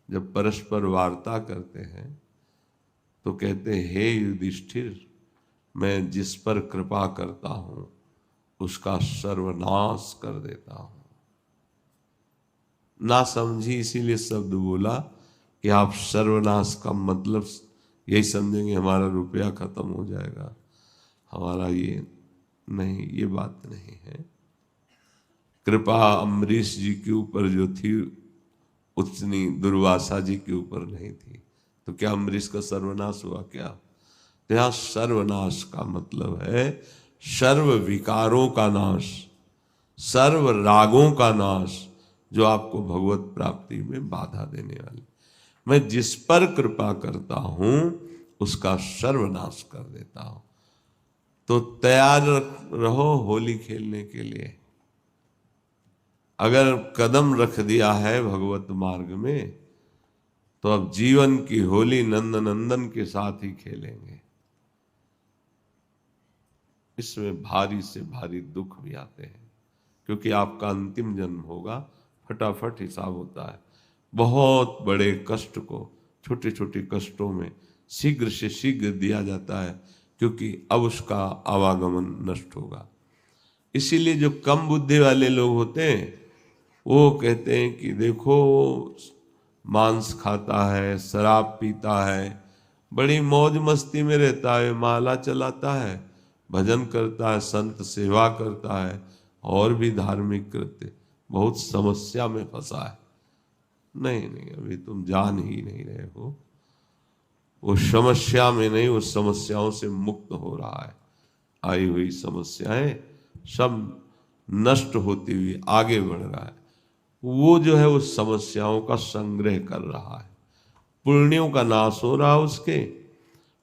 जब परस्पर वार्ता करते हैं तो कहते हैं, हे युधिष्ठिर, मैं जिस पर कृपा करता हूं उसका सर्वनाश कर देता हूं। ना समझी इसीलिए शब्द बोला कि आप सर्वनाश का मतलब यही समझेंगे हमारा रुपया खत्म हो जाएगा, हमारा ये नहीं, ये बात नहीं है। कृपा अम्बरीश जी के ऊपर जो थी उतनी दुर्वासा जी के ऊपर नहीं थी, तो क्या अम्बरीश का सर्वनाश हुआ क्या? तो यहां सर्वनाश का मतलब है सर्व विकारों का नाश, सर्व रागों का नाश, जो आपको भगवत प्राप्ति में बाधा देने वाले। मैं जिस पर कृपा करता हूं उसका सर्वनाश कर देता हूं। तो तैयार रहो होली खेलने के लिए। अगर कदम रख दिया है भगवत मार्ग में तो अब जीवन की होली नंद नंदन के साथ ही खेलेंगे। इसमें भारी से भारी दुख भी आते हैं, क्योंकि आपका अंतिम जन्म होगा, फटाफट हिसाब होता है। बहुत बड़े कष्ट को छोटे छोटे कष्टों में शीघ्र से शीघ्र दिया जाता है, क्योंकि अब उसका आवागमन नष्ट होगा। इसीलिए जो कम बुद्धि वाले लोग होते हैं वो कहते हैं कि देखो मांस खाता है, शराब पीता है, बड़ी मौज मस्ती में रहता है, माला चलाता है, भजन करता है, संत सेवा करता है, और भी धार्मिक कृत्य, बहुत समस्या में फंसा है। नहीं नहीं, अभी तुम जान ही नहीं रहे हो। वो समस्या में नहीं, वो समस्याओं से मुक्त हो रहा है। आई हुई समस्याएं सब नष्ट होती हुई आगे बढ़ रहा है। वो जो है उस समस्याओं का संग्रह कर रहा है, पुण्यों का नाश हो रहा है उसके।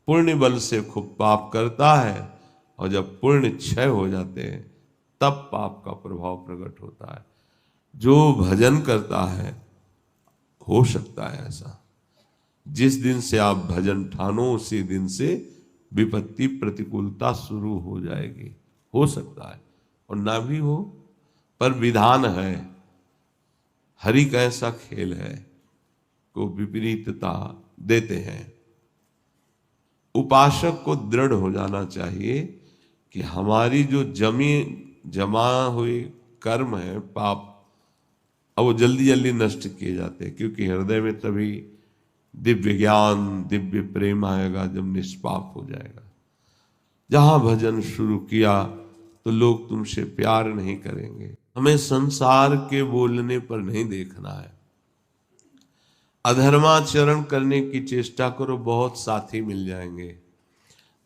पुण्य बल से खूब पाप करता है, और जब पुण्य क्षय हो जाते हैं तब पाप का प्रभाव प्रकट होता है। जो भजन करता है, हो सकता है ऐसा, जिस दिन से आप भजन ठानो उसी दिन से विपत्ति प्रतिकूलता शुरू हो जाएगी। हो सकता है और ना भी हो, पर विधान है, हरि का ऐसा खेल है को विपरीतता देते हैं। उपासक को दृढ़ हो जाना चाहिए कि हमारी जो जमा हुई कर्म है, पाप, अब वो जल्दी जल्दी नष्ट किए जाते हैं, क्योंकि हृदय में तभी दिव्य ज्ञान दिव्य प्रेम आएगा जब निष्पाप हो जाएगा। जहां भजन शुरू किया तो लोग तुमसे प्यार नहीं करेंगे। हमें संसार के बोलने पर नहीं देखना है। अधर्माचरण करने की चेष्टा करो, बहुत साथी मिल जाएंगे।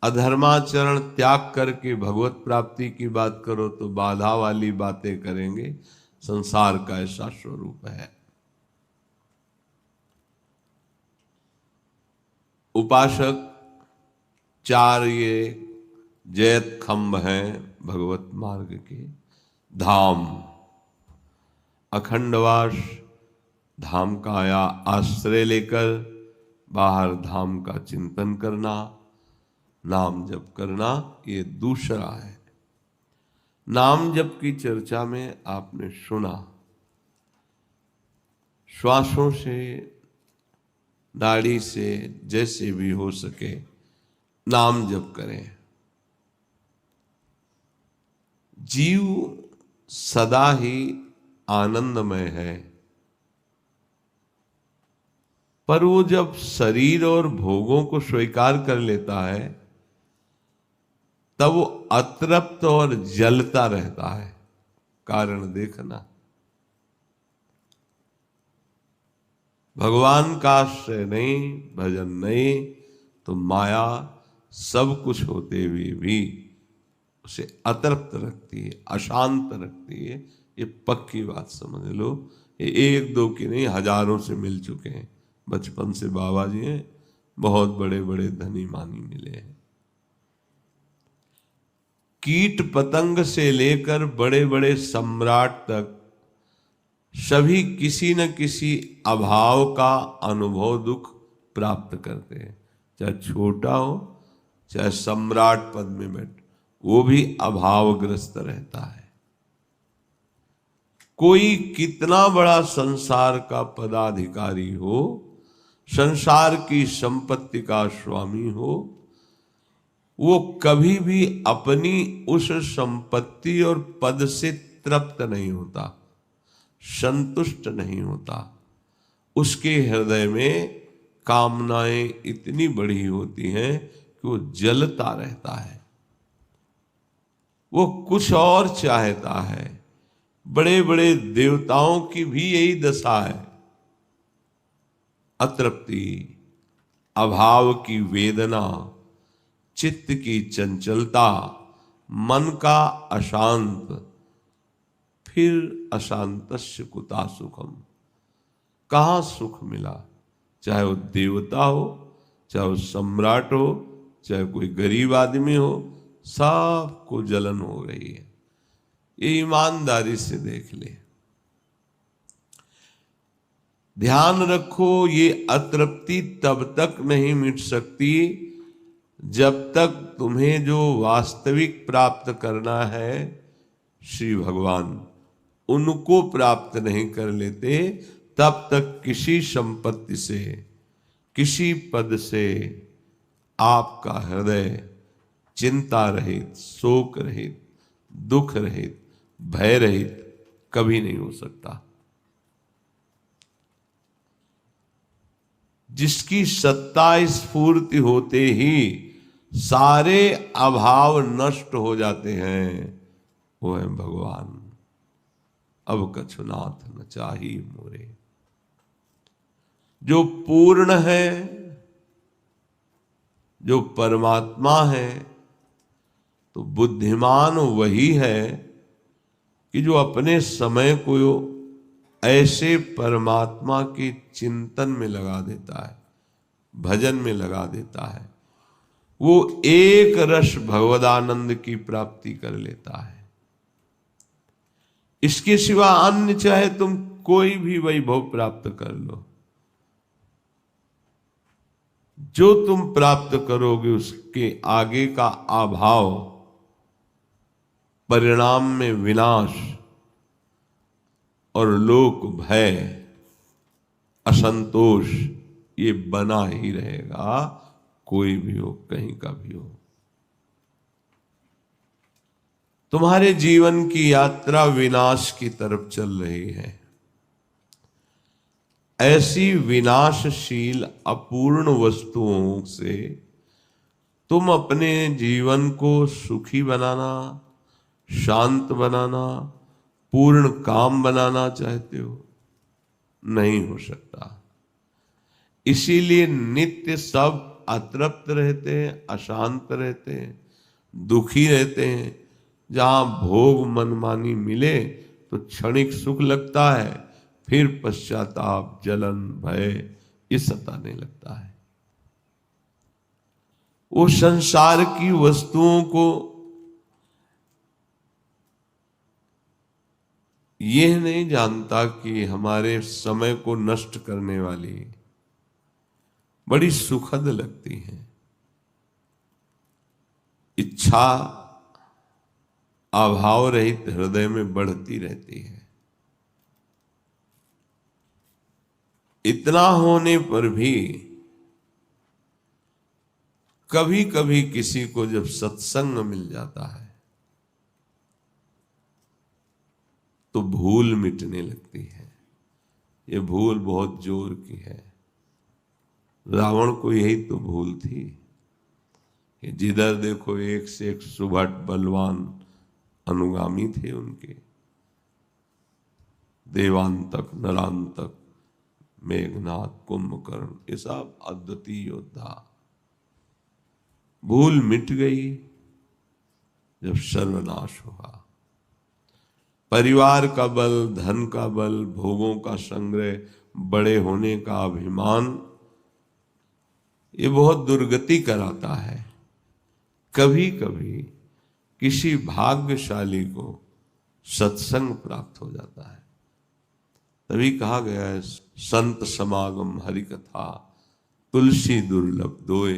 अधर्माचरण त्याग करके भगवत प्राप्ति की बात करो तो बाधा वाली बातें करेंगे। संसार का ऐसा स्वरूप है। उपासक चार ये जयत खंभ हैं भगवत मार्ग के। धाम, अखंडवास, धाम का आया आश्रय लेकर बाहर धाम का चिंतन करना, नाम जप करना, ये दूसरा है। नाम जप की चर्चा में आपने सुना, श्वासों से नाड़ी से जैसे भी हो सके नाम जप करें। जीव सदा ही आनंदमय है, पर वो जब शरीर और भोगों को स्वीकार कर लेता है तब वो अतृप्त और जलता रहता है। कारण देखना, भगवान का आश्रय नहीं, भजन नहीं, तो माया सब कुछ होते हुए भी उसे अतृप्त रखती है, अशांत रखती है। ये पक्की बात समझ लो। ये एक दो की नहीं, हजारों से मिल चुके हैं। बचपन से बाबा जी हैं, बहुत बड़े बड़े धनी मानी मिले हैं। कीट पतंग से लेकर बड़े बड़े सम्राट तक सभी किसी न किसी अभाव का अनुभव दुख प्राप्त करते हैं। चाहे छोटा हो चाहे सम्राट पद में बैठ, वो भी अभावग्रस्त रहता है। कोई कितना बड़ा संसार का पदाधिकारी हो, संसार की संपत्ति का स्वामी हो, वो कभी भी अपनी उस संपत्ति और पद से तृप्त नहीं होता, संतुष्ट नहीं होता। उसके हृदय में कामनाएं इतनी बड़ी होती हैं कि वो जलता रहता है, वो कुछ और चाहता है। बड़े बड़े देवताओं की भी यही दशा है। अतृप्ति, अभाव की वेदना, चित्त की चंचलता, मन का अशांत, फिर अशांतस्य कुता सुखम। कहाँ सुख मिला? चाहे वो देवता हो, चाहे वो सम्राट हो, चाहे कोई गरीब आदमी हो, सबको जलन हो रही है। ये ईमानदारी से देख ले। ध्यान रखो, ये अतृप्ति तब तक नहीं मिट सकती जब तक तुम्हें जो वास्तविक प्राप्त करना है, श्री भगवान, उनको प्राप्त नहीं कर लेते, तब तक किसी संपत्ति से, किसी पद से आपका हृदय चिंता रहित, शोक रहित, दुख रहित, भय रहित कभी नहीं हो सकता। जिसकी सत्ता स्फूर्ति होते ही सारे अभाव नष्ट हो जाते हैं, वो है भगवान। अब कछुनाथ न चाही मोरे। जो पूर्ण है, जो परमात्मा है, तो बुद्धिमान वही है कि जो अपने समय को ऐसे परमात्मा के चिंतन में लगा देता है, भजन में लगा देता है। वो एक रस भगवदानंद की प्राप्ति कर लेता है। इसके सिवा अन्य चाहे तुम कोई भी वैभव प्राप्त कर लो, जो तुम प्राप्त करोगे उसके आगे का अभाव, परिणाम में विनाश और लोक भय, असंतोष, ये बना ही रहेगा, कोई भी हो, कहीं का भी हो। तुम्हारे जीवन की यात्रा विनाश की तरफ चल रही है। ऐसी विनाशशील अपूर्ण वस्तुओं से तुम अपने जीवन को सुखी बनाना, शांत बनाना, पूर्ण काम बनाना चाहते हो, नहीं हो सकता। इसीलिए नित्य सब अतृप्त रहते हैं, अशांत रहते हैं, दुखी रहते हैं। जहां भोग मनमानी मिले तो क्षणिक सुख लगता है, फिर पश्चाताप, जलन, भय ये सताने लगता है। वो संसार की वस्तुओं को यह नहीं जानता कि हमारे समय को नष्ट करने वाली बड़ी सुखद लगती है। इच्छा अभाव रहित हृदय में बढ़ती रहती है। इतना होने पर भी कभी कभी किसी को जब सत्संग मिल जाता है तो भूल मिटने लगती है। ये भूल बहुत जोर की है। रावण को यही तो भूल थी कि जिधर देखो एक से एक सुभट बलवान अनुगामी थे उनके, देवांतक, नरांतक, मेघनाथ, कुंभकर्ण, ये सब अद्वितीय योद्धा। भूल मिट गई जब सर्वनाश हुआ। परिवार का बल, धन का बल, भोगों का संग्रह, बड़े होने का अभिमान, ये बहुत दुर्गति कराता है। कभी कभी किसी भाग्यशाली को सत्संग प्राप्त हो जाता है। तभी कहा गया है, संत समागम हरि कथा, तुलसी दुर्लभ दोए।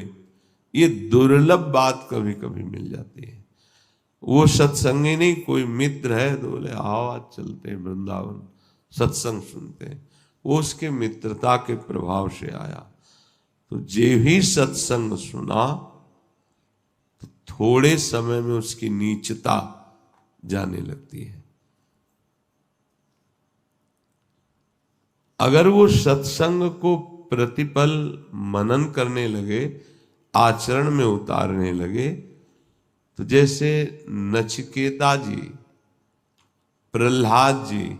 ये दुर्लभ बात कभी कभी मिल जाती है। वो सत्संगी नहीं, कोई मित्र है तो बोले आओ आज चलते हैं वृंदावन, सत्संग सुनते हैं। वो उसके मित्रता के प्रभाव से आया। तो जे भी सत्संग सुना तो थोड़े समय में उसकी नीचता जाने लगती है। अगर वो सत्संग को प्रतिपल मनन करने लगे, आचरण में उतारने लगे, तो जैसे नचिकेता जी, प्रहलाद जी,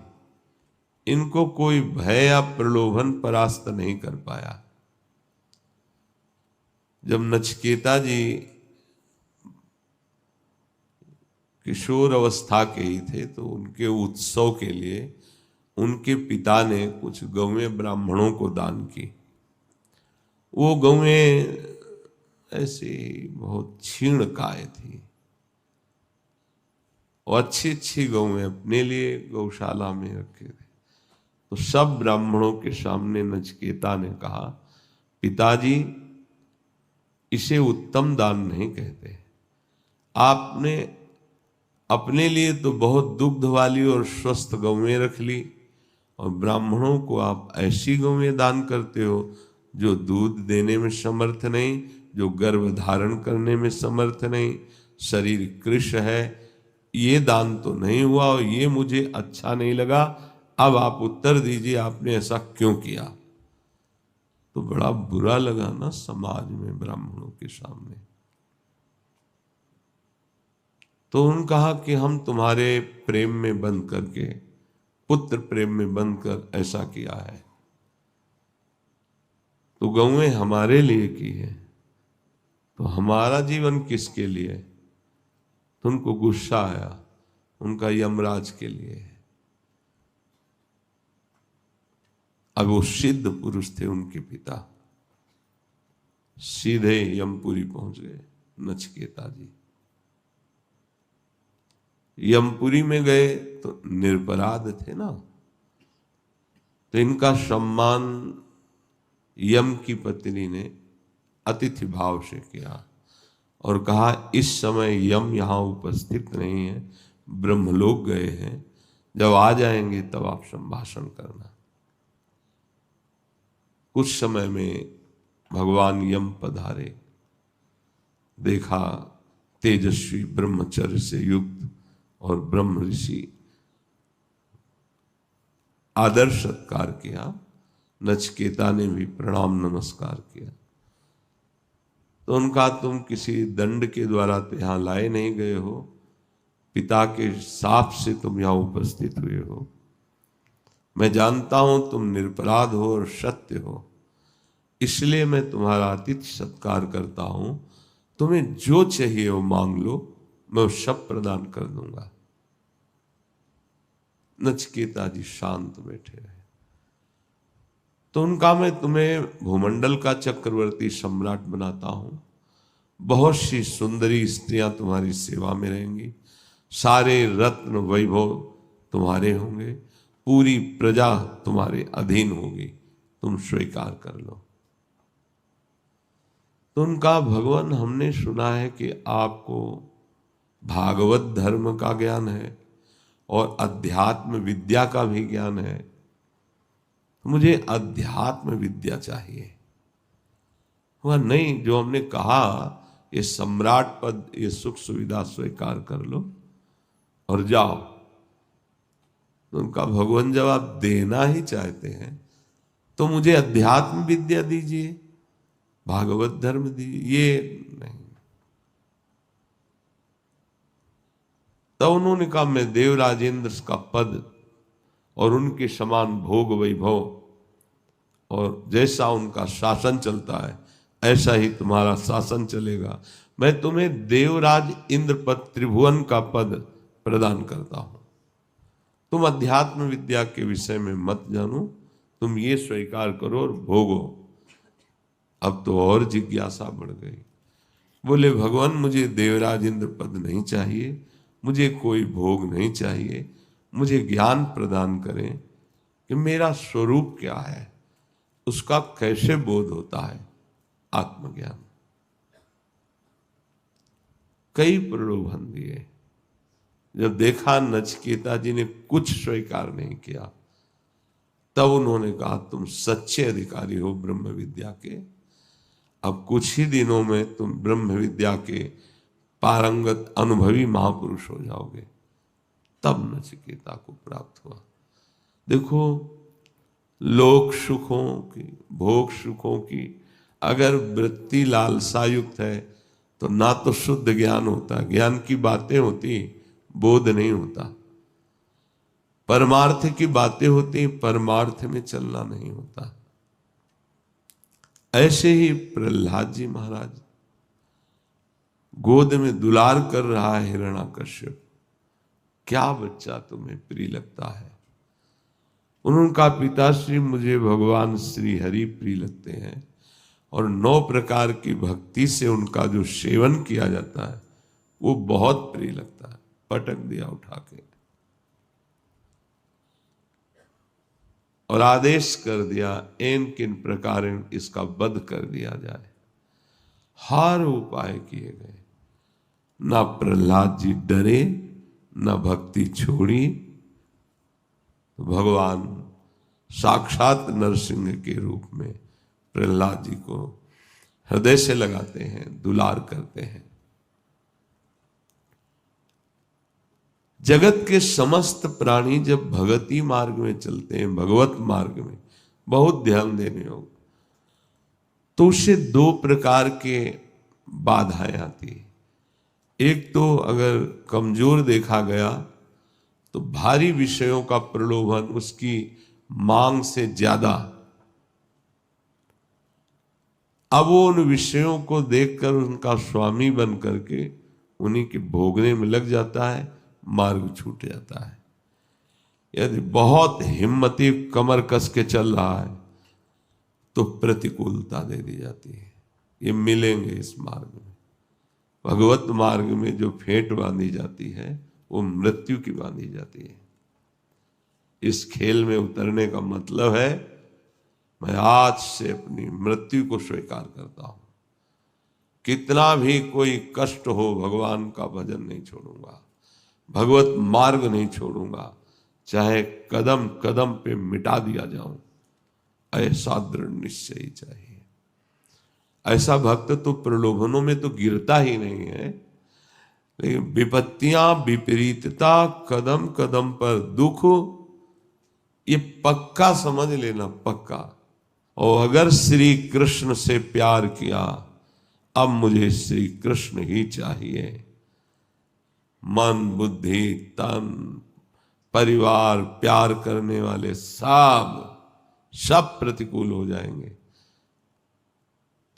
इनको कोई भय या प्रलोभन परास्त नहीं कर पाया। जब नचिकेता जी किशोर अवस्था के ही थे तो उनके उत्सव के लिए उनके पिता ने कुछ गौएं ब्राह्मणों को दान की। वो गौएं ऐसी बहुत क्षीण काय थी और अच्छी अच्छी गौएं अपने लिए गौशाला में रखे थे। तो सब ब्राह्मणों के सामने नचिकेता ने कहा, पिताजी इसे उत्तम दान नहीं कहते। आपने अपने लिए तो बहुत दुग्ध वाली और स्वस्थ गौएं रख ली और ब्राह्मणों को आप ऐसी गौएं दान करते हो जो दूध देने में समर्थ नहीं, जो गर्भ धारण करने में समर्थ नहीं, शरीर कृश है। ये दान तो नहीं हुआ और ये मुझे अच्छा नहीं लगा। अब आप उत्तर दीजिए आपने ऐसा क्यों किया। तो बड़ा बुरा लगा ना समाज में ब्राह्मणों के सामने। तो उन्होंने कहा कि हम तुम्हारे प्रेम में बंध करके, पुत्र प्रेम में बंध कर ऐसा किया है। तो गौएं हमारे लिए की है तो हमारा जीवन किसके लिए? तो उनको गुस्सा आया, उनका यमराज के लिए है। अब वो सिद्ध पुरुष थे उनके पिता, सीधे यमपुरी पहुंच गए नचिकेता जी। यमपुरी में गए तो निरपराध थे ना, तो इनका सम्मान यम की पत्नी ने अतिथि भाव से किया और कहा इस समय यम यहाँ उपस्थित नहीं है, ब्रह्मलोक गए हैं, जब आ जाएंगे तब आप संभाषण करना। कुछ समय में भगवान यम पधारे, देखा तेजस्वी ब्रह्मचर्य से युक्त और ब्रह्म ऋषि, आदर सत्कार किया। नचिकेता ने भी प्रणाम नमस्कार किया। तो उनका तुम किसी दंड के द्वारा तो यहाँ लाए नहीं गए हो, पिता के शाप से तुम यहाँ उपस्थित हुए हो। मैं जानता हूं तुम निरपराध हो और सत्य हो, इसलिए मैं तुम्हारा आतिथ्य सत्कार करता हूं। तुम्हें जो चाहिए वो मांग लो, मैं वो सब प्रदान कर दूंगा। नचिकेता जी शांत बैठे रहे। तो उनका मैं तुम्हें भूमंडल का चक्रवर्ती सम्राट बनाता हूं, बहुत सी सुंदरी स्त्रियां तुम्हारी सेवा में रहेंगी, सारे रत्न वैभव तुम्हारे होंगे, पूरी प्रजा तुम्हारे अधीन होगी, तुम स्वीकार कर लो। तो उनका भगवान हमने सुना है कि आपको भागवत धर्म का ज्ञान है और अध्यात्म विद्या का भी ज्ञान है, तो मुझे अध्यात्म विद्या चाहिए। वह नहीं, जो हमने कहा ये सम्राट पद, ये सुख सुविधा स्वीकार कर लो और जाओ। तो उनका भगवान जब आप देना ही चाहते हैं तो मुझे अध्यात्म विद्या दीजिए, भागवत धर्म दीजिए, ये नहीं। तो उन्होंने कहा मैं देवराजेंद्र का पद और उनके समान भोग वैभव और जैसा उनका शासन चलता है ऐसा ही तुम्हारा शासन चलेगा। मैं तुम्हें देवराज इंद्रपद त्रिभुवन का पद प्रदान करता हूं। तुम अध्यात्म विद्या के विषय में मत जानो, तुम ये स्वीकार करो और भोगो। अब तो और जिज्ञासा बढ़ गई। बोले भगवान मुझे देवराज इंद्र पद नहीं चाहिए, मुझे कोई भोग नहीं चाहिए, मुझे ज्ञान प्रदान करें कि मेरा स्वरूप क्या है, उसका कैसे बोध होता है, आत्मज्ञान। कई प्रलोभन दिए। जब देखा नचिकेता जी ने कुछ स्वीकार नहीं किया, तब उन्होंने कहा तुम सच्चे अधिकारी हो ब्रह्म विद्या के, अब कुछ ही दिनों में तुम ब्रह्म विद्या के पारंगत अनुभवी महापुरुष हो जाओगे। तब नचिकेता को प्राप्त हुआ। देखो, लोक सुखों की, भोग सुखों की अगर वृत्ति लालसा युक्त है तो ना तो शुद्ध ज्ञान होता, ज्ञान की बातें होती, बोध नहीं होता। परमार्थ की बातें होती, परमार्थ में चलना नहीं होता। ऐसे ही प्रहलाद जी महाराज, गोद में दुलार कर रहा है हिरण्याकश्यप, क्या बच्चा तुम्हें प्रिय लगता है? उन्होंने कहा पिताश्री मुझे भगवान श्री हरि प्रिय लगते हैं और 9 प्रकार की भक्ति से उनका जो सेवन किया जाता है वो बहुत प्रिय लगता है। पटक दिया उठा के और आदेश कर दिया इन किन प्रकार इसका वध कर दिया जाए। हर उपाय किए गए, ना प्रहलाद जी डरे, ना भक्ति छोड़ी। तो भगवान साक्षात नरसिंह के रूप में प्रहलाद जी को हृदय से लगाते हैं, दुलार करते हैं। जगत के समस्त प्राणी जब भगवती मार्ग में चलते हैं, भगवत मार्ग में बहुत ध्यान देने होगा, तो उससे 2 प्रकार के बाधाएं आती है। एक तो अगर कमजोर देखा गया तो भारी विषयों का प्रलोभन, उसकी मांग से ज्यादा, अब वो उन विषयों को देखकर उनका स्वामी बन करके उन्हीं के भोगने में लग जाता है, मार्ग छूट जाता है। यदि बहुत हिम्मती कमर कस के चल रहा है तो प्रतिकूलता दे दी जाती है। ये मिलेंगे इस मार्ग में। भगवत मार्ग में जो फेंट बांधी जाती है वो मृत्यु की बांधी जाती है। इस खेल में उतरने का मतलब है मैं आज से अपनी मृत्यु को स्वीकार करता हूं। कितना भी कोई कष्ट हो, भगवान का भजन नहीं छोड़ूंगा, भगवत मार्ग नहीं छोड़ूंगा, चाहे कदम कदम पे मिटा दिया जाऊं, ऐसा दृढ़ निश्चय ही चाहिए। ऐसा भक्त तो प्रलोभनों में तो गिरता ही नहीं है, लेकिन विपत्तियां, विपरीतता, कदम कदम पर दुख, ये पक्का समझ लेना, पक्का। और अगर श्री कृष्ण से प्यार किया, अब मुझे श्री कृष्ण ही चाहिए। मन, बुद्धि, तन, परिवार, प्यार करने वाले सब प्रतिकूल हो जाएंगे।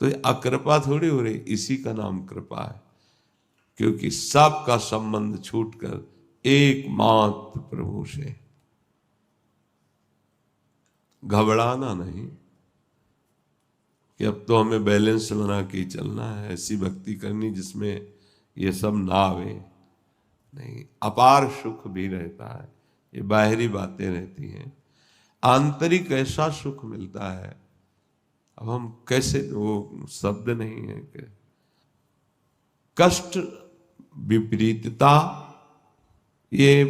तो ये अकृपा थोड़ी हो रही, इसी का नाम कृपा है, क्योंकि सबका संबंध छूटकर एकमात्र प्रभु से। घबराना नहीं कि अब तो हमें बैलेंस बना के चलना है, ऐसी भक्ति करनी जिसमें ये सब ना आवे। नहीं, अपार सुख भी रहता है, ये बाहरी बातें रहती हैं, आंतरिक ऐसा सुख मिलता है। अब हम कैसे, वो शब्द नहीं है कि कष्ट, विपरीतता, ये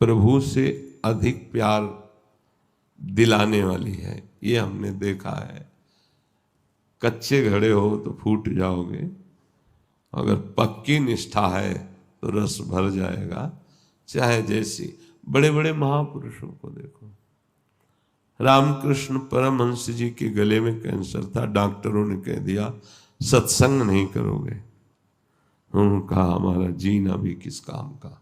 प्रभु से अधिक प्यार दिलाने वाली है, ये हमने देखा है। कच्चे घड़े हो तो फूट जाओगे, अगर पक्की निष्ठा है तो रस भर जाएगा। चाहे जैसी, बड़े बड़े महापुरुषों को देखो, रामकृष्ण परमहंस जी के गले में कैंसर था, डॉक्टरों ने कह दिया सत्संग नहीं करोगे। उन्होंने कहा हमारा जीना भी किस काम का,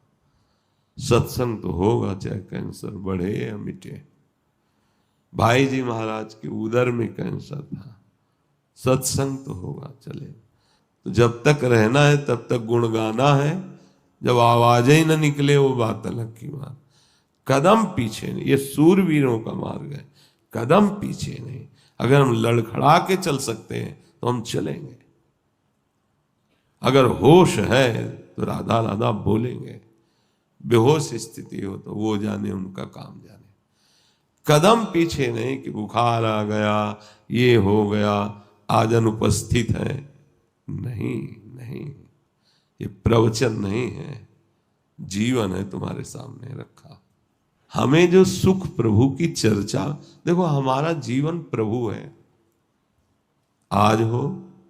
सत्संग तो होगा चाहे कैंसर बढ़े या मिटे। भाई जी महाराज के उदर में कैंसर था, सत्संग तो होगा, चले। तो जब तक रहना है तब तक गुण गाना है, जब आवाजें ही ना निकले वो बात अलग की बात। कदम पीछे नहीं, ये सूरवीरों का मार्ग है, कदम पीछे नहीं। अगर हम लड़खड़ा के चल सकते हैं तो हम चलेंगे, अगर होश है तो राधा राधा बोलेंगे, बेहोश स्थिति हो तो वो जाने, उनका काम जाने। कदम पीछे नहीं कि बुखार आ गया, ये हो गया, आज अनुपस्थित है। नहीं नहीं, ये प्रवचन नहीं है, जीवन है तुम्हारे सामने रखा। हमें जो सुख प्रभु की चर्चा, देखो हमारा जीवन प्रभु है, आज हो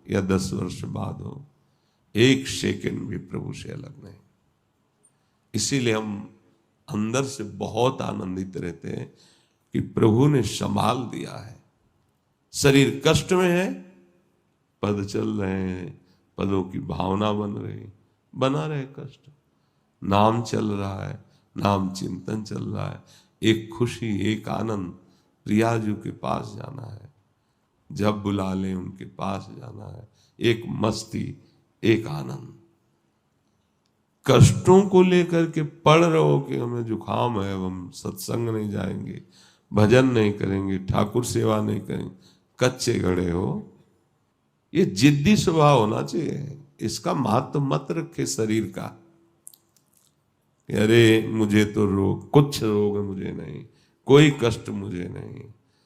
या 10 वर्ष बाद हो, एक सेकंड भी प्रभु से अलग नहीं। इसीलिए हम अंदर से बहुत आनंदित रहते हैं कि प्रभु ने संभाल दिया है। शरीर कष्ट में है, पद चल रहे हैं, पदों की भावना बन रही, बना रहे कष्ट, नाम चल रहा है, नाम चिंतन चल रहा है, एक खुशी, एक आनंद, प्रियाजू के पास जाना है, जब बुला ले उनके पास जाना है, एक मस्ती, एक आनंद। कष्टों को लेकर के पढ़ रहे हो कि हमें जुखाम है, हम सत्संग नहीं जाएंगे, भजन नहीं करेंगे, ठाकुर सेवा नहीं करेंगे, कच्चे घड़े हो, ये जिद्दी स्वभाव होना चाहिए। इसका महत्व मत रखे शरीर का, अरे मुझे तो रोग, कुछ रोग मुझे नहीं, कोई कष्ट मुझे नहीं,